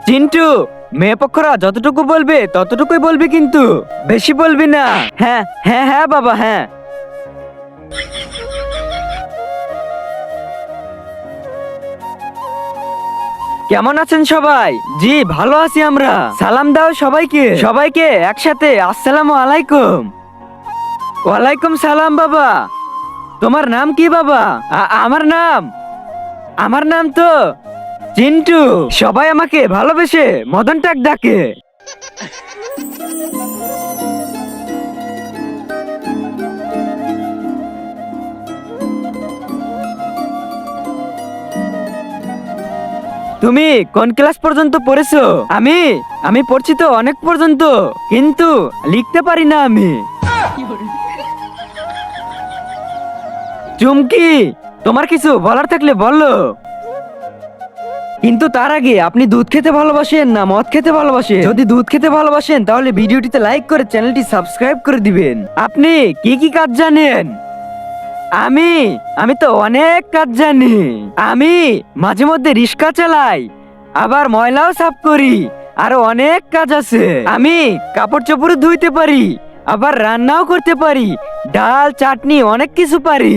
চিন্টু, মেয়ে পক্ষরা যতটুকু বলবে ততটুকুই বলবি, কিন্তু বেশি বলবি না। হ্যাঁ হ্যাঁ হ্যাঁ বাবা, হ্যাঁ। কেমন আছেন সবাই? জি ভালো আছি আমরা। সালাম দাও সবাইকে, সবাইকে একসাথে আসসালামু আলাইকুম। ওয়ালাইকুম সালাম বাবা। তোমার নাম কি বাবা? আমার নাম তো চিন্টু। সবাই আমাকে ভালোবেসে মদন টাক ডাকে। তুমি কোন ক্লাস পর্যন্ত পড়েছো? আমি আমি পড়ছি তো অনেক পর্যন্ত, কিন্তু লিখতে পারি না আমি। চুমকি, তোমার কিছু বলার থাকলে বলো। কিন্তু তার আগে আপনি দুধ খেতে ভালোবাসেন না মদ খেতে ভালোবাসেন? যদি দুধ খেতে ভালোবাসেন তাহলে ভিডিওটিতে লাইক করে চ্যানেলটি সাবস্ক্রাইব করে দিবেন। আপনি কি কি কাজ জানেন? আমি আমি তো অনেক কাজ জানি। আমি মাঝে মধ্যে রিক্সা চালাই, আবার ময়লাও সাফ করি, আরো অনেক কাজ আছে। আমি কাপড় চোপড় ধুইতে পারি, আবার রান্নাও করতে পারি, ডাল চাটনি অনেক কিছু পারি।